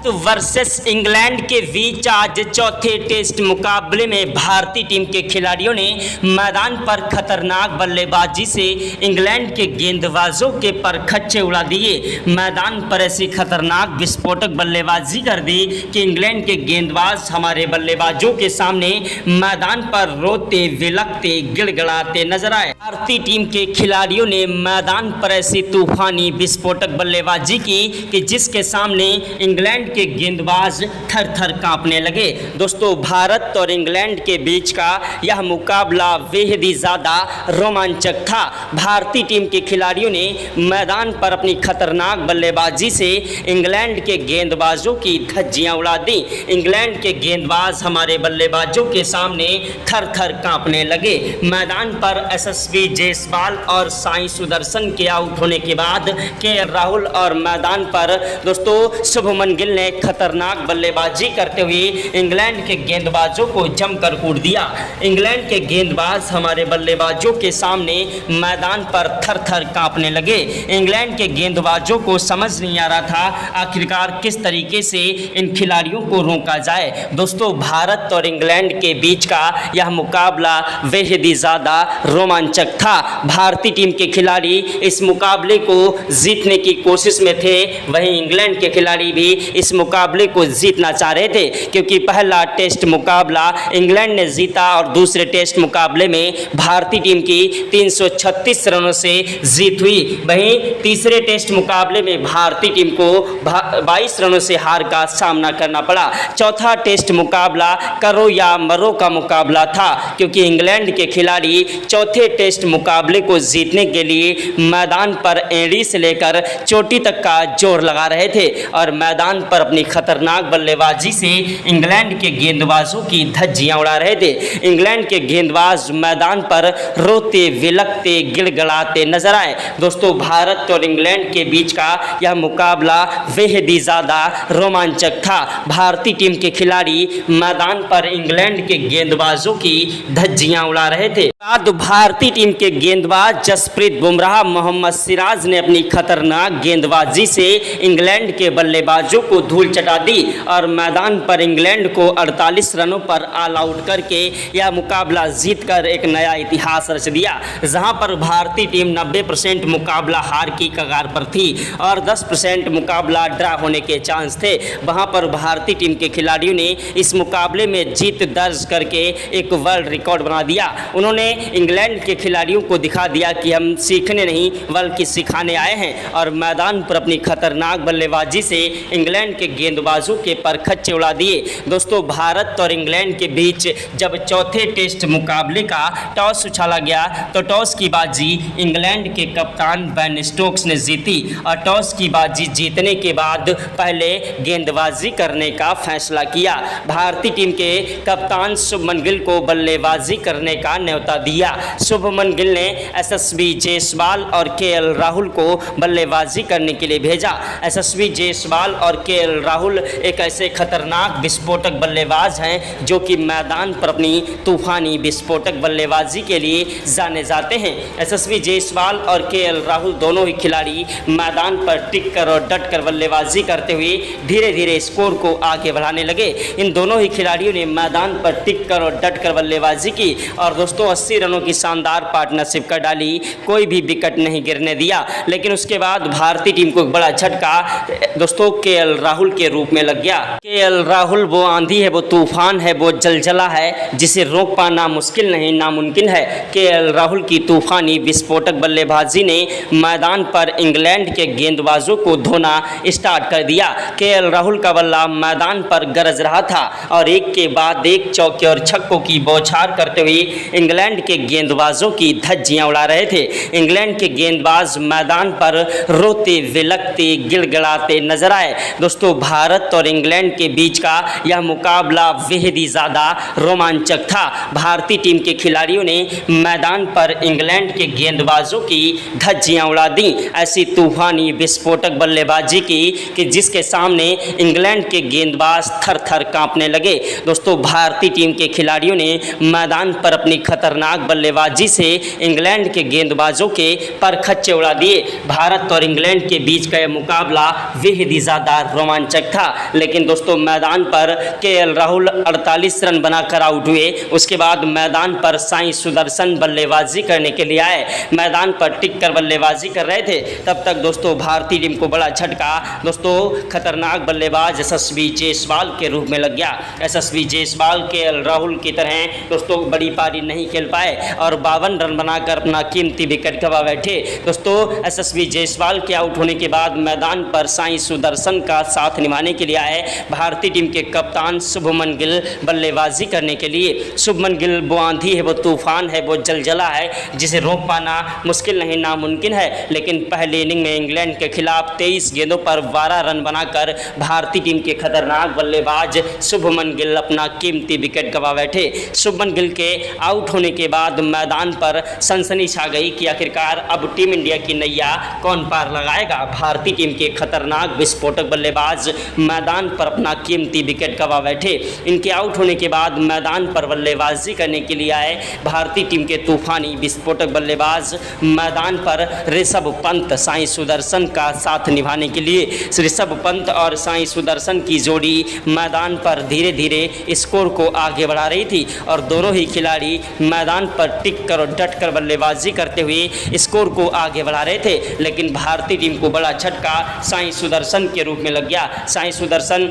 Versus England के बीच आज चौथे टेस्ट मुकाबले में भारतीय टीम के खिलाड़ियों ने मैदान पर खतरनाक बल्लेबाजी से इंग्लैंड के गेंदबाजों के परखच्चे उड़ा दिए। मैदान पर ऐसी खतरनाक विस्फोटक बल्लेबाजी कर दी कि इंग्लैंड के गेंदबाज हमारे बल्लेबाजों के सामने मैदान पर रोते विलकते गिड़गिड़ाते नजर आए। भारतीय टीम के खिलाड़ियों ने मैदान पर ऐसी तूफानी विस्फोटक बल्लेबाजी की कि जिसके सामने इंग्लैंड के गेंदबाज थर थर कांपने लगे। दोस्तों, भारत और इंग्लैंड के बीच का यह मुकाबला बेहद ही ज़्यादा रोमांचक था। भारतीय टीम के खिलाड़ियों ने मैदान पर अपनी खतरनाक बल्लेबाजी से इंग्लैंड के गेंदबाजों की धज्जियां उड़ा दी। इंग्लैंड के गेंदबाज हमारे बल्लेबाजों के सामने थर थर कांपने लगे। मैदान पर यशस्वी जायसवाल और साई सुदर्शन के आउट होने के बाद केएल राहुल और मैदान पर दोस्तों शुभमन गिल ने खतरनाक बल्लेबाजी करते हुए इंग्लैंड के गेंदबाजों को जमकर कूट दिया। इंग्लैंड के गेंदबाज हमारे बल्लेबाजों के सामने मैदान पर थर थर कांपने लगे। इंग्लैंड के गेंदबाजों को समझ नहीं आ रहा था आखिरकार किस तरीके से इन खिलाड़ियों को रोका जाए। दोस्तों, भारत और इंग्लैंड के बीच का यह मुकाबला बेहद ही ज़्यादा रोमांचक था। भारतीय टीम के खिलाड़ी इस मुकाबले को जीतने की कोशिश में थे, वहीं इंग्लैंड के खिलाड़ी भी इस मुकाबले को जीतना चाह रहे थे, क्योंकि पहला टेस्ट मुकाबला इंग्लैंड ने जीता और दूसरे टेस्ट मुकाबले में भारतीय टीम की 336 रनों से जीत हुई। वहीं तीसरे टेस्ट मुकाबले में भारतीय टीम को 22 रनों से हार का सामना करना पड़ा। चौथा टेस्ट मुकाबला करो या मरो का मुकाबला था, क्योंकि इंग्लैंड के खिलाड़ी चौथे टेस्ट मुकाबले को जीतने के लिए मैदान पर एड़ी से लेकर चोटी तक का जोर लगा रहे थे और मैदान पर अपनी खतरनाक बल्लेबाजी से इंग्लैंड के गेंदबाजों की धज्जियां उड़ा रहे थे। इंग्लैंड के गेंदबाज मैदान पर रोते विलकते गिड़गिड़ाते नजर आए। दोस्तों, भारत और इंग्लैंड के बीच का यह मुकाबला बेहद ही ज़्यादा रोमांचक था। भारतीय टीम के खिलाड़ी मैदान पर इंग्लैंड के गेंदबाजों की धज्जियां उड़ा रहे थे। बाद भारतीय टीम के गेंदबाज जसप्रीत बुमराह, मोहम्मद सिराज ने अपनी खतरनाक गेंदबाजी से इंग्लैंड के बल्लेबाजों को धूल चटा दी और मैदान पर इंग्लैंड को 48 रनों पर ऑल आउट करके यह मुकाबला जीतकर एक नया इतिहास रच दिया। जहां पर भारतीय टीम 90% मुकाबला हार की कगार पर थी और 10% मुकाबला ड्रा होने के चांस थे, वहां पर भारतीय टीम के खिलाड़ियों ने इस मुकाबले में जीत दर्ज करके एक वर्ल्ड रिकॉर्ड बना दिया। उन्होंने इंग्लैंड के खिलाड़ियों को दिखा दिया कि हम सीखने नहीं बल्कि सिखाने आए हैं और मैदान पर अपनी खतरनाक बल्लेबाजी से इंग्लैंड के गेंदबाजों के परखच्चे उड़ा दिए। दोस्तों, भारत और इंग्लैंड के बीच जब चौथे टेस्ट मुकाबले का टॉस उछाला गया तो टॉस की बाजी इंग्लैंड के कप्तान बेन स्टोक्स ने जीती और टॉस की बाजी जीतने के बाद पहले गेंदबाजी करने का फैसला किया। भारतीय टीम के कप्तान शुभमन गिल को बल्लेबाजी करने का न्योता दिया। शुभमन गिल ने यशस्वी जायसवाल और केएल राहुल को बल्लेबाजी करने के लिए भेजा। यशस्वी जायसवाल और केएल राहुल एक ऐसे खतरनाक विस्फोटक बल्लेबाज हैं जो कि मैदान पर अपनी तूफानी विस्फोटक बल्लेबाजी के लिए जाने जाते हैं। यशस्वी जायसवाल और केएल राहुल दोनों ही खिलाड़ी मैदान पर टिक कर और डट कर बल्लेबाजी करते हुए धीरे धीरे स्कोर को आगे बढ़ाने लगे। इन दोनों ही खिलाड़ियों ने मैदान पर टिक कर और डट कर बल्लेबाजी की और दोस्तों 80 रनों की शानदार पार्टनरशिप कर डाली, कोई भी विकेट नहीं गिरने दिया। लेकिन उसके बाद भारतीय टीम को एक बड़ा झटका दोस्तों केएल राहुल के रूप में लग गया। केएल राहुल वो आंधी है, वो तूफान है, वो जलजला है जिसे रोक पाना मुश्किल नहीं नामुमकिन है। केएल राहुल की तूफानी विस्फोटक बल्लेबाजी ने मैदान पर इंग्लैंड के गेंदबाजों को धोना स्टार्ट कर दिया। केएल राहुल का बल्ला मैदान पर गरज रहा था और एक के बाद एक चौके और छक्कों की बौछार करते हुए इंग्लैंड के गेंदबाजों की धज्जियां उड़ा रहे थे। इंग्लैंड के गेंदबाज मैदान पर रोते विलकते गिड़गिड़ाते नजर आए। दोस्तों, भारत और इंग्लैंड के बीच का यह मुकाबला बेहद ही ज़्यादा रोमांचक था। भारतीय टीम के खिलाड़ियों ने मैदान पर इंग्लैंड के गेंदबाजों की धज्जियां उड़ा दी। ऐसी तूफानी विस्फोटक बल्लेबाजी की कि जिसके सामने इंग्लैंड के गेंदबाज थर थर कांपने लगे। दोस्तों, भारतीय टीम के खिलाड़ियों ने मैदान पर अपनी खतरनाक खतरनाक बल्लेबाजी से इंग्लैंड के गेंदबाजों के पर खच्चे उड़ा दिए। भारत और इंग्लैंड के बीच का यह मुकाबला बेहद ही ज़्यादा रोमांचक था, लेकिन दोस्तों मैदान पर केएल राहुल 48 रन बनाकर आउट हुए। उसके बाद मैदान पर साई सुदर्शन बल्लेबाजी करने के लिए आए, मैदान पर टिक कर बल्लेबाजी कर रहे थे। तब तक दोस्तों भारतीय टीम को बड़ा झटका दोस्तों खतरनाक बल्लेबाज यशस्वी जायसवाल के रूप में लग गया। यशस्वी जायसवाल केएल राहुल की तरह दोस्तों बड़ी पारी नहीं खेल पाए और 52 रन बनाकर अपना कीमती विकेट गंवा बैठे। दोस्तों यशस्वी जायसवाल के आउट होने के बाद मैदान पर साई सुदर्शन का साथ निभाने के लिए आए भारतीय टीम के कप्तान शुभमन गिल बल्लेबाजी करने के लिए। शुभमन गिल वो आंधी है, वो तूफान है, वो जलजला है जिसे रोक पाना मुश्किल नहीं नामुमकिन है। लेकिन पहले इनिंग में इंग्लैंड के खिलाफ 23 गेंदों पर 12 रन बनाकर भारतीय टीम के खतरनाक बल्लेबाज शुभमन गिल अपना कीमती विकेट गंवा बैठे। शुभमन गिल के आउट होने के बाद मैदान पर सनसनी छा गई कि आखिरकार अब टीम इंडिया की नैया कौन पार लगाएगा। भारतीय टीम के खतरनाक विस्फोटक बल्लेबाज मैदान पर अपना कीमती विकेट गंवा बैठे। इनके आउट होने के बाद मैदान पर बल्लेबाजी करने के लिए आए भारतीय टीम के तूफानी विस्फोटक बल्लेबाज मैदान पर ऋषभ पंत साई सुदर्शन का साथ निभाने के लिए। ऋषभ पंत और साई सुदर्शन की जोड़ी मैदान पर धीरे धीरे स्कोर को आगे बढ़ा रही थी और दोनों ही खिलाड़ी मैदान पर टिक कर और डट कर बल्लेबाजी करते हुए स्कोर को आगे बढ़ा रहे थे। लेकिन भारतीय टीम को बड़ा झटका साई सुदर्शन के रूप में लग गया। साई सुदर्शन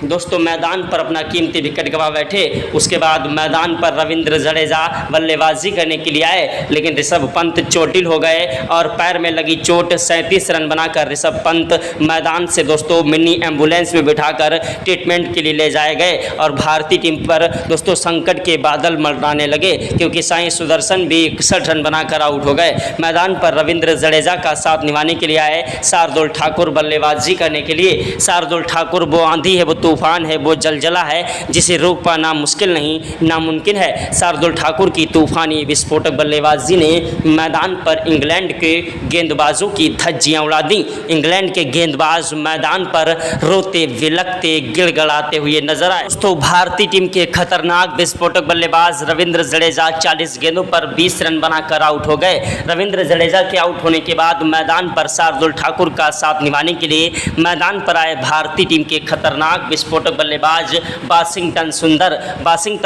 दोस्तों मैदान पर अपना कीमती विकेट गंवा बैठे। उसके बाद मैदान पर रविंद्र जडेजा बल्लेबाजी करने के लिए आए, लेकिन ऋषभ पंत चोटिल हो गए और पैर में लगी चोट 37 रन बनाकर ऋषभ पंत मैदान से दोस्तों मिनी एम्बुलेंस में बिठाकर ट्रीटमेंट के लिए ले जाए गए और भारतीय टीम पर दोस्तों संकट के बादल मंडराने लगे क्योंकि साई सुदर्शन भी 61 रन बनाकर आउट हो गए। मैदान पर रविंद्र जडेजा का साथ निभाने के लिए आए शार्दुल ठाकुर बल्लेबाजी करने के लिए। शार्दुल ठाकुर वो आंधी है, वो तूफान है, वो जलजला है जिसे रोक पाना मुश्किल नहीं नामुमकिन है। शार्दुल ठाकुर की तूफानी विस्फोटक बल्लेबाजी ने मैदान पर इंग्लैंड के गेंदबाजों की धज्जियां उड़ा दी। इंग्लैंड के गेंदबाज मैदान पर रोते विलकते गिड़गड़ाते हुए नजर आए। दोस्तों भारतीय टीम के खतरनाक विस्फोटक बल्लेबाज रविंद्र जडेजा 40 गेंदों पर 20 रन बनाकर आउट हो गए। रविंद्र जडेजा के आउट होने के बाद मैदान पर शार्दुल ठाकुर का साथ निभाने के लिए मैदान पर आए भारतीय टीम के खतरनाक विस्फोटक बल्लेबाज वाशिंगटन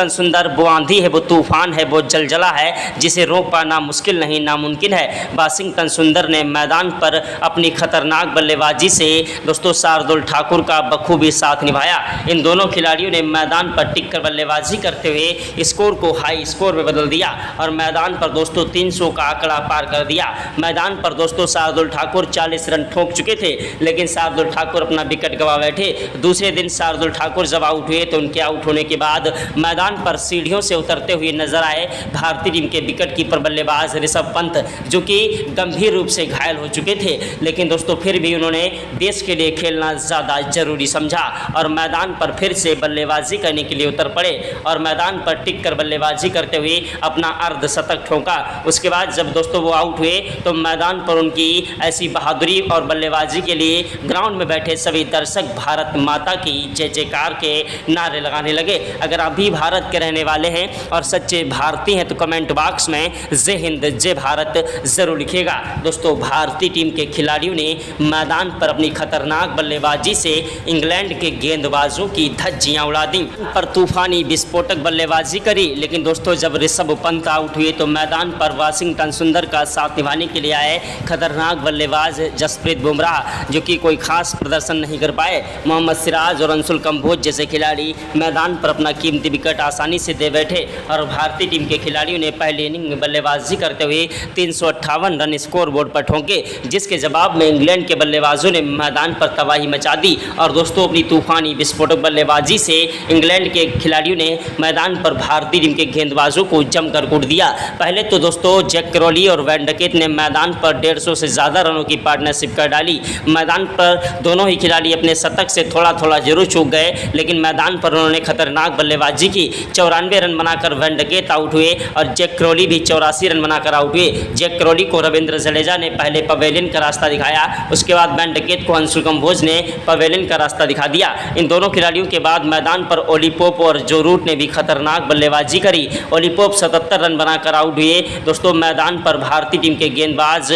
सुंदर वो आंधी है, वो तूफान है, वो जलजला है जिसे रोक पाना मुश्किल नहीं नामुमकिन है। वाशिंगटन सुंदर ने मैदान पर अपनी खतरनाक बल्लेबाजी से दोस्तों शार्दुल ठाकुर का बखूबी साथ निभाया। इन दोनों खिलाड़ियों ने मैदान पर टिककर बल्लेबाजी करते हुए स्कोर को हाई स्कोर में बदल दिया और मैदान पर दोस्तों 300 का आंकड़ा पार कर दिया। मैदान पर दोस्तों शार्दुल ठाकुर 40 रन ठोक चुके थे, लेकिन शार्दुल ठाकुर अपना विकेट गंवा बैठे। दूसरे दिन शार्दुल ठाकुर जब आउट हुए तो उनके आउट होने के बाद मैदान पर सीढ़ियों से उतरते हुए नजर आए भारतीय टीम के विकेट कीपर बल्लेबाज ऋषभ पंत, जो कि गंभीर रूप से घायल हो चुके थे। लेकिन दोस्तों फिर भी उन्होंने देश के लिए खेलना ज़्यादा जरूरी समझा और मैदान पर फिर से बल्लेबाजी करने के लिए उतर पड़े और मैदान पर टिक कर बल्लेबाजी करते हुए अपना अर्धशतक ठोका। उसके बाद जब दोस्तों वो आउट हुए तो मैदान पर उनकी ऐसी बहादुरी और बल्लेबाजी के लिए ग्राउंड में बैठे सभी दर्शक भारत माता की जय जयकार के नारे लगाने लगे। अगर आप भी भारत के रहने वाले हैं और सच्चे भारतीय हैं तो कमेंट बॉक्स में जय हिंद जय भारत ज़रूर लिखिएगा। दोस्तों भारतीय टीम के खिलाड़ियों ने मैदान पर अपनी खतरनाक बल्लेबाजी से इंग्लैंड के गेंदबाजों की धज्जियां उड़ा दी, पर तूफानी विस्फोटक बल्लेबाजी करी। लेकिन दोस्तों जब ऋषभ पंत आउट हुए तो मैदान पर वाशिंगटन सुंदर का साथ निभाने के लिए आए खतरनाक बल्लेबाज जसप्रीत बुमराह, जो कि कोई खास प्रदर्शन नहीं कर पाए। मोहम्मद सिराज और अंशुल कंबोज जैसे खिलाड़ी मैदान पर अपना कीमती विकेट आसानी से दे बैठे और भारतीय टीम के खिलाड़ियों ने पहले इनिंग में बल्लेबाजी करते हुए 358 रन स्कोर बोर्ड पर ठोंके, जिसके जवाब में इंग्लैंड के बल्लेबाजों ने मैदान पर तबाही मचा दी और दोस्तों अपनी तूफानी विस्फोटक बल्लेबाजी से इंग्लैंड के खिलाड़ियों ने मैदान पर भारतीय टीम के गेंदबाजों को जमकर कूट दिया। पहले तो दोस्तों जैक क्रॉली और वैन डकेट ने मैदान पर 150 से ज़्यादा रनों की पार्टनरशिप कर डाली। मैदान पर दोनों ही खिलाड़ी अपने शतक से थोड़ा थोड़ा जरूर चूक गए, लेकिन मैदान पर उन्होंने खतरनाक बल्लेबाजी की। 94 रन बनाकर वैन डकेट आउट हुए और जैक क्रॉली भी 84 रन बनाकर आउट हुए। जैक क्रॉली को रविंद्र जडेजा ने पहले पवेलियन का रास्ता दिखाया, उसके बाद वैन डकेट को अंशुल कंबोज ने पवेलियन का रास्ता दिखा दिया। इन दोनों खिलाड़ियों के बाद मैदान पर ओली पोप और जो रूट ने भी खतरनाक बल्लेबाजी करी। ओली पोप 77 रन बनाकर आउट हुए। दोस्तों मैदान पर भारतीय टीम के गेंदबाज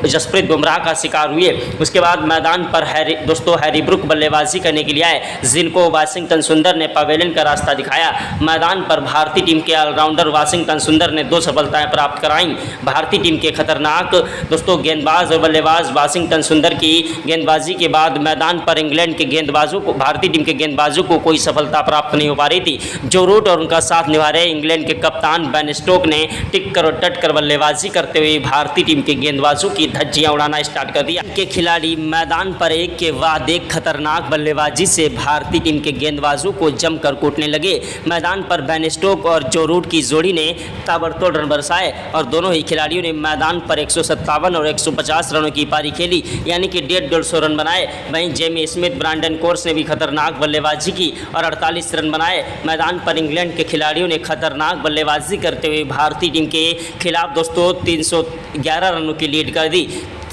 जसप्रीत बुमराह का शिकार हुए। उसके बाद मैदान पर हैरी ब्रुक बल्लेबाजी करने के लिए आए, जिनको वाशिंगटन सुंदर ने पवेलियन का रास्ता दिखाया। मैदान पर भारतीय टीम के ऑलराउंडर वाशिंगटन सुंदर ने 2 सफलताएं प्राप्त कराईं। भारतीय टीम के खतरनाक दोस्तों गेंदबाज और बल्लेबाज वाशिंगटन सुंदर की गेंदबाजी के बाद मैदान पर इंग्लैंड के गेंदबाजों को, भारतीय टीम के गेंदबाजों को कोई सफलता प्राप्त नहीं हो पा रही थी। जो रूट और उनका साथ निभा रहे इंग्लैंड के कप्तान बेन स्टोक ने टिक कर और डट कर बल्लेबाजी करते हुए भारतीय टीम के गेंदबाजों की धज्जियां उड़ाना स्टार्ट कर दिया। के खिलाड़ी मैदान पर एक के बाद एक खतरनाक बल्लेबाजी से भारतीय टीम के गेंदबाजों को जमकर कूटने लगे। मैदान पर बेन स्टोक और जो रूट की जोड़ी ने ताबड़तोड़ रन बरसाए और दोनों ही खिलाड़ियों ने मैदान पर 157 और 150 रनों की पारी खेली, यानी कि 150 रन बनाए। वहीं जेमी स्मिथ, ब्रांडन कोर्स ने भी खतरनाक बल्लेबाजी की और 48 रन बनाए। मैदान पर इंग्लैंड के खिलाड़ियों ने खतरनाक बल्लेबाजी करते हुए भारतीय टीम के खिलाफ दोस्तों 311 रनों की लीड कर दी।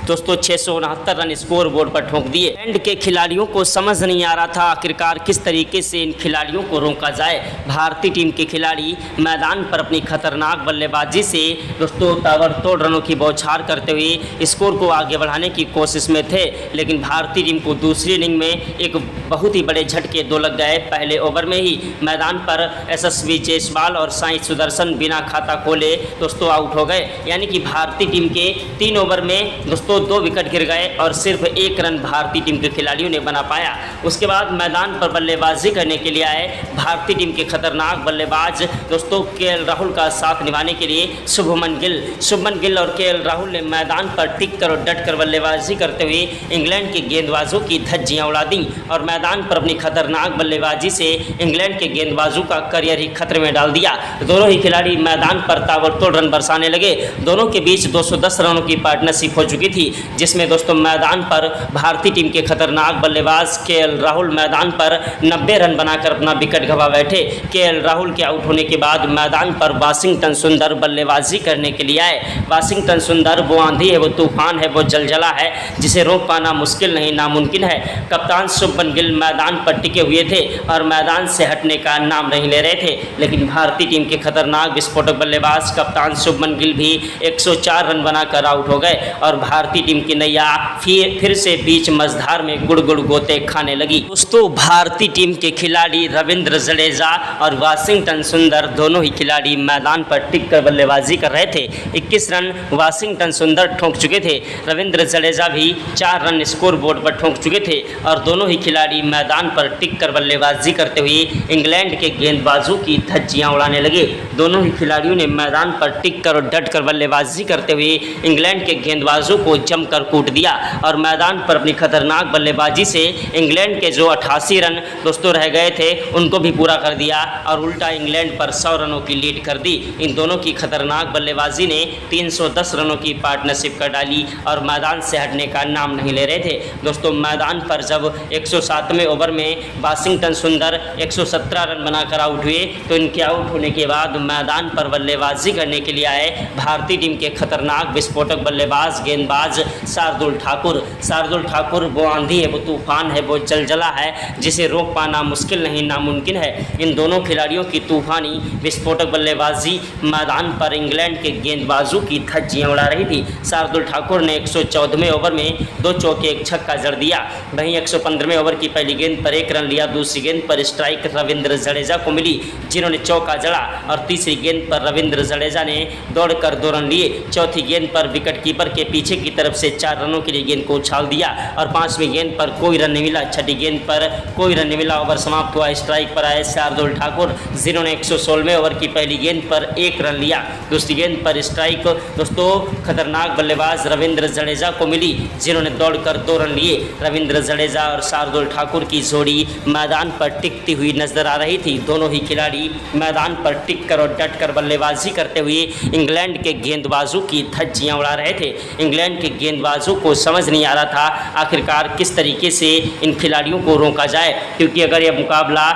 दोस्तों 669 रन स्कोर बोर्ड पर ठोक दिए। इंग्लैंड के खिलाड़ियों को समझ नहीं आ रहा था आखिरकार किस तरीके से इन खिलाड़ियों को रोका जाए। भारतीय टीम के खिलाड़ी मैदान पर अपनी खतरनाक बल्लेबाजी से दोस्तों ताबड़तोड़ रनों की बौछार करते हुए स्कोर को आगे बढ़ाने की कोशिश में थे, लेकिन भारतीय टीम को दूसरी इनिंग में एक बहुत ही बड़े झटके 2 लग गए। पहले ओवर में ही मैदान पर यशस्वी जायसवाल और साई सुदर्शन बिना खाता खोले दोस्तों आउट हो गए, यानी कि भारतीय टीम के 3 ओवर में दोस्तों 2 विकेट गिर गए और सिर्फ 1 रन भारतीय टीम के खिलाड़ियों ने बना पाया। उसके बाद मैदान पर बल्लेबाजी करने के लिए आए भारतीय टीम के खतरनाक बल्लेबाज दोस्तों केएल राहुल का साथ निभाने के लिए शुभमन गिल और केएल राहुल ने मैदान पर टिक कर और डट कर बल्लेबाजी करते हुए इंग्लैंड के गेंदबाजों की धज्जियां उड़ा दी और मैदान पर अपनी खतरनाक बल्लेबाजी से इंग्लैंड के गेंदबाजों का करियर ही खतरे में डाल दिया। दोनों ही खिलाड़ी मैदान पर ताबड़तोड़ रन बरसाने लगे। दोनों के बीच 210 रनों की पार्टनरशिप हो चुकी थी, जिसमें दोस्तों मैदान पर भारतीय टीम के खतरनाक बल्लेबाज केएल राहुल मैदान पर 90 रन बनाकर अपना विकेट गंवा बैठे। केएल राहुल के आउट होने के बाद मैदान पर वाशिंगटन सुंदर बल्लेबाजी करने के लिए आए। वाशिंगटन सुंदर वो आंधी है, वो तूफान है, वो जलजला है जिसे रोक पाना मुश्किल नहीं नामुमकिन है। कप्तान शुभमन गिल मैदान पर टिके हुए थे और मैदान से हटने का नाम नहीं ले रहे थे, लेकिन भारतीय टीम के खतरनाक विस्फोटक बल्लेबाज कप्तान शुभमन गिल भी 104 रन बनाकर आउट हो गए और भारतीय टीम की नैया फिर से बीच मझधार में गुड़ गोते खाने लगी। दोस्तों भारतीय टीम के खिलाड़ी रविंद्र जडेजा और वाशिंगटन सुंदर दोनों ही खिलाड़ी मैदान पर टिक कर बल्लेबाजी कर रहे थे। 21 रन वाशिंगटन सुंदर ठोक चुके थे, रविंद्र जडेजा भी 4 रन स्कोर बोर्ड पर ठोक चुके थे और दोनों ही खिलाड़ी मैदान पर टिक कर बल्लेबाजी करते हुए इंग्लैंड के गेंदबाजों की धज्जियां उड़ाने लगे। दोनों ही खिलाड़ियों ने मैदान पर टिक कर और डट कर बल्लेबाजी करते हुए इंग्लैंड के गेंदबाजों को जमकर कूट दिया और मैदान पर अपनी खतरनाक बल्लेबाजी से इंग्लैंड के जो 88 रन दोस्तों रह गए थे उनको भी पूरा कर दिया और उल्टा इंग्लैंड पर 100 रनों की लीड कर दी। इन दोनों की खतरनाक बल्लेबाजी ने 310 रनों की पार्टनरशिप कर डाली और मैदान से हटने का नाम नहीं ले रहे थे। दोस्तों मैदान पर जब 107वें ओवर में वाशिंगटन सुंदर 117 रन बनाकर आउट हुए तो इनके आउट होने के बाद मैदान पर बल्लेबाजी करने के लिए आए भारतीय टीम के खतरनाक विस्फोटक बल्लेबाज गेंदबाज शार्दुल ठाकुर वो आंधी है, वो तूफान है, वो जलजला है जिसे रोक पाना मुश्किल नहीं नामुमकिन है। इन दोनों खिलाड़ियों की तूफानी विस्फोटक बल्लेबाजी मैदान पर इंग्लैंड के गेंदबाजों की धज्जियां उड़ा रही थी। शार्दुल ठाकुर ने 114वें ओवर में 2 चौके 1 छक्का जड़ दिया। वहीं 115वें ओवर की पहली गेंद पर 1 रन लिया। दूसरी गेंद पर स्ट्राइक रविंद्र जडेजा को मिली जिन्होंने चौका जड़ा और तीसरी गेंद पर रविंद्र जडेजा ने दौड़कर 2 रन लिए। चौथी गेंद पर विकेट कीपर के पीछे की तरफ से 4 रनों के लिए गेंद को उछाल दिया और 5वीं गेंद पर कोई रन नहीं मिला। छठी गेंद पर कोई रन नहीं मिला, ओवर समाप्त हुआ। स्ट्राइक पर आए शार्दुल ठाकुर जिन्होंने 116वें ओवर की पहली गेंद पर 1 रन लिया। दूसरी गेंद पर स्ट्राइक दोस्तों खतरनाक बल्लेबाज रविंद्र जडेजा को मिली जिन्होंने दौड़कर 2 रन लिए। रविंद्र जडेजा और शार्दुल ठाकुर की जोड़ी मैदान पर टिकती हुई नजर आ रही थी। दोनों ही खिलाड़ी मैदान पर टिक कर और डट कर बल्लेबाजी करते हुए इंग्लैंड के गेंदबाजों की धज्जियां उड़ा रहे थे। इंग्लैंड के गेंदबाजों को समझ नहीं आ रहा था आखिरकार किस तरीके से इन खिलाड़ियों को रोका जाए, क्योंकि अगर यह मुकाबला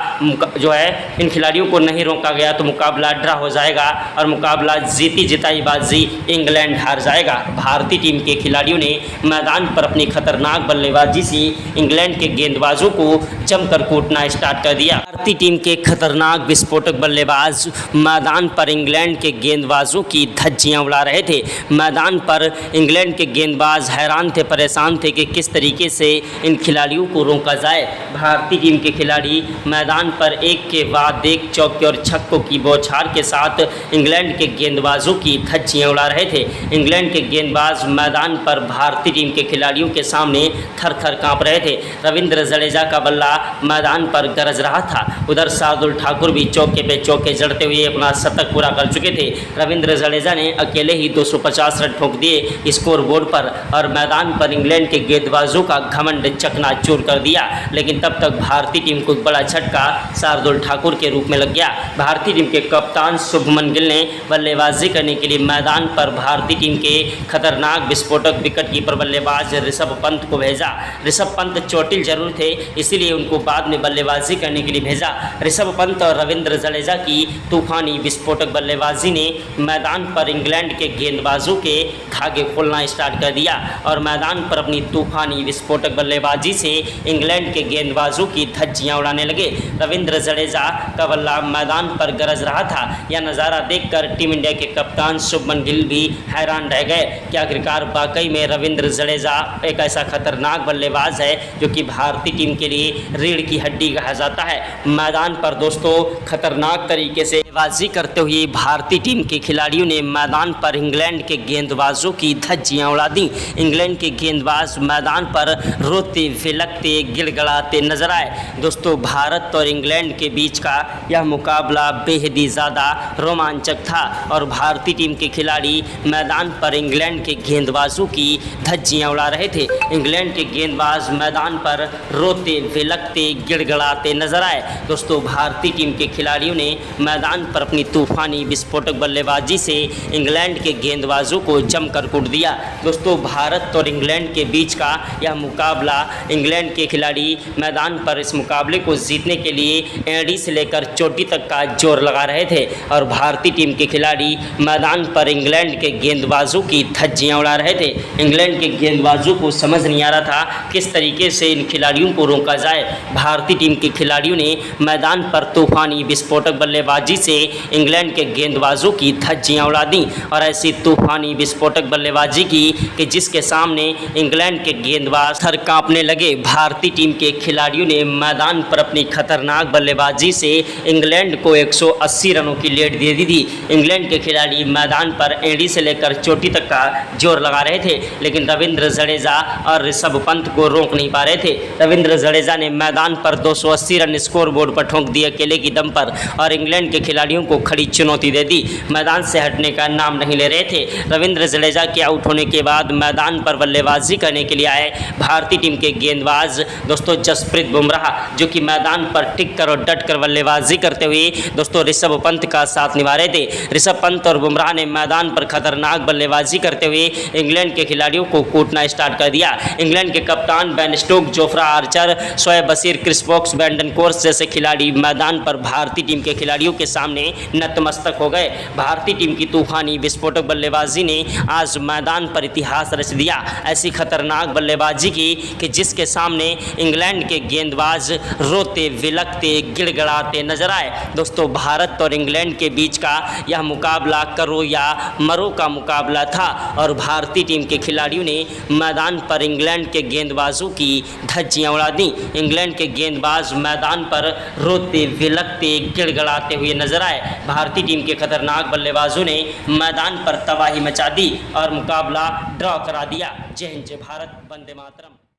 जो है इन खिलाड़ियों को नहीं रोका गया तो मुकाबला ड्रा हो जाएगा और मुकाबला जीती जिताई बाजी इंग्लैंड हार जाएगा। भारतीय टीम के खिलाड़ियों ने मैदान पर अपनी खतरनाक बल्लेबाजी से इंग्लैंड के गेंदबाजों को जमकर कूटना स्टार्ट कर दिया। भारतीय टीम के खतरनाक विस्फोटक बल्लेबाज मैदान पर इंग्लैंड के गेंदबाजों की धज्जियां उड़ा रहे थे। मैदान पर इंग्लैंड के गेंदबाज हैरान थे, परेशान थे कि किस तरीके से इन खिलाड़ियों को रोका जाए। भारतीय टीम के खिलाड़ी मैदान पर एक के बाद एक चौके और छक्कों की बौछार के साथ इंग्लैंड के गेंदबाजों की धज्जियां उड़ा रहे थे। इंग्लैंड के गेंदबाज मैदान पर भारतीय टीम के खिलाड़ियों के सामने थर थर काँप रहे थे। रविंद्र जडेजा का बल्ला मैदान पर गरज रहा था। उधर शार्दुल ठाकुर भी चौके पे चौके जड़ते हुए अपना शतक पूरा कर चुके थे। रविंद्र जडेजा ने अकेले ही 250 रन ठोक दिए स्कोर बोर्ड पर और मैदान पर इंग्लैंड के गेंदबाजों का घमंड चकनाचूर कर दिया। लेकिन तब तक भारतीय टीम को बड़ा झटका शार्दुल ठाकुर के रूप में लग गया। भारतीय टीम के कप्तान शुभमन गिल ने बल्लेबाजी करने के लिए मैदान पर भारतीय टीम के खतरनाक विस्फोटक विकेट कीपर बल्लेबाज ऋषभ पंत को भेजा। ऋषभ पंत चोटिल जरूर थे, इसीलिए उनको बाद में बल्लेबाजी करने के लिए भेजा। ऋषभ पंत और रविंद्र जडेजा की तूफानी विस्फोटक बल्लेबाजी ने मैदान पर इंग्लैंड के गेंदबाजों के धागे खोलना स्टार्ट कर दिया और मैदान पर अपनी तूफानी विस्फोटक बल्लेबाजी से इंग्लैंड के गेंदबाजों की धज्जियां उड़ाने लगे। रविंद्र जडेजा का बल्ला मैदान पर गरज रहा था। यह नज़ारा देखकर टीम इंडिया के कप्तान शुभमन गिल भी हैरान रह गए कि आखिरकार वाकई में रविंद्र जडेजा एक ऐसा खतरनाक बल्लेबाज है जो कि भारतीय टीम के लिए रीढ़ की हड्डी कहा जाता है। मैदान पर दोस्तों खतरनाक तरीके से बल्लेबाजी करते हुए भारतीय टीम के खिलाड़ियों ने मैदान पर इंग्लैंड के गेंदबाजों की धज्जियां उड़ा दी। इंग्लैंड के गेंदबाज मैदान पर रोते विलकते गिड़गड़ाते नजर आए। दोस्तों भारत और इंग्लैंड के बीच का यह मुकाबला बेहद ही ज़्यादा रोमांचक था और भारतीय टीम के खिलाड़ी मैदान पर इंग्लैंड के गेंदबाजों की धज्जियां उड़ा रहे थे। इंग्लैंड के गेंदबाज मैदान पर रोते विलकते गिड़गड़ाते नजर आए। दोस्तों भारतीय टीम के खिलाड़ियों ने मैदान पर अपनी तूफानी विस्फोटक बल्लेबाजी से इंग्लैंड के गेंदबाजों को जमकर कूट दिया। दोस्तों भारत और इंग्लैंड के बीच का यह मुकाबला इंग्लैंड के खिलाड़ी मैदान पर इस मुकाबले को जीतने के लिए एड़ी से लेकर चोटी तक का जोर लगा रहे थे और भारतीय टीम के खिलाड़ी मैदान पर इंग्लैंड के गेंदबाजों की धज्जियां उड़ा रहे थे। इंग्लैंड के गेंदबाजों को समझ नहीं आ रहा था किस तरीके से इन खिलाड़ियों को रोका जाए। भारतीय टीम के खिलाड़ियों ने मैदान पर तूफानी विस्फोटक बल्लेबाजी से इंग्लैंड के गेंदबाजों की धज्जियां उड़ा दी और ऐसी तूफानी विस्फोटक बल्लेबाजी की कि जिसके सामने इंग्लैंड के गेंदबाज थर कांपने लगे। भारतीय टीम के खिलाड़ियों ने मैदान पर अपनी खतरनाक बल्लेबाजी से इंग्लैंड को 180 रनों की लीड दे दी थी। इंग्लैंड के खिलाड़ी मैदान पर एड़ी से लेकर चोटी तक का जोर लगा रहे थे, लेकिन रविंद्र जडेजा और ऋषभ पंत को रोक नहीं पा रहे थे। रविंद्र जडेजा ने मैदान पर 280 रन स्कोर बोर्ड पर ठोंक दिए अकेले की दम पर और इंग्लैंड के खिलाड़ियों को खड़ी चुनौती दे दी। मैदान से हटने का नाम नहीं ले रहे थे। रविंद्र जडेजा के आउट होने के बाद मैदान पर बल्लेबाजी करने के लिए आए भारतीय टीम के गेंदबाज दोस्तों जसप्रीत बुमराह, जो कि मैदान पर टिक कर और डट कर बल्लेबाजी करते हुए दोस्तों ऋषभ पंत का साथ निभा रहे थे। ऋषभ पंत और बुमराह ने मैदान पर खतरनाक बल्लेबाजी करते हुए इंग्लैंड के खिलाड़ियों को कूटना स्टार्ट कर दिया। इंग्लैंड के कप्तान Ben Stokes, Jofra Archer, Shoaib Bashir, Chris Woakes, Brydon Carse जैसे खिलाड़ी मैदान पर भारतीय टीम के खिलाड़ियों के सामने नतमस्तक हो गए। भारतीय टीम की तूफानी विस्फोटक बल्लेबाजी ने आज मैदान पर इतिहास रच दिया। ऐसी खतरनाक बल्लेबाजी की कि जिसके सामने इंग्लैंड के गेंदबाज रोते विलकते गिड़गड़ाते नजर आए। दोस्तों भारत और इंग्लैंड के बीच का यह मुकाबला करो या मरो का मुकाबला था और भारतीय टीम के खिलाड़ियों ने मैदान पर इंग्लैंड के गेंदबाजों की धज्जियां उड़ा दी। इंग्लैंड के गेंदबाज मैदान पर रोते विलकते गिड़गड़ाते हुए नजर आए। भारतीय टीम के खतरनाक बल्लेबाजों ने मैदान पर तबाही मचा दी और मुकाबला ड्रॉ करा दिया। जय हिंद, जय भारत, वंदे मातरम।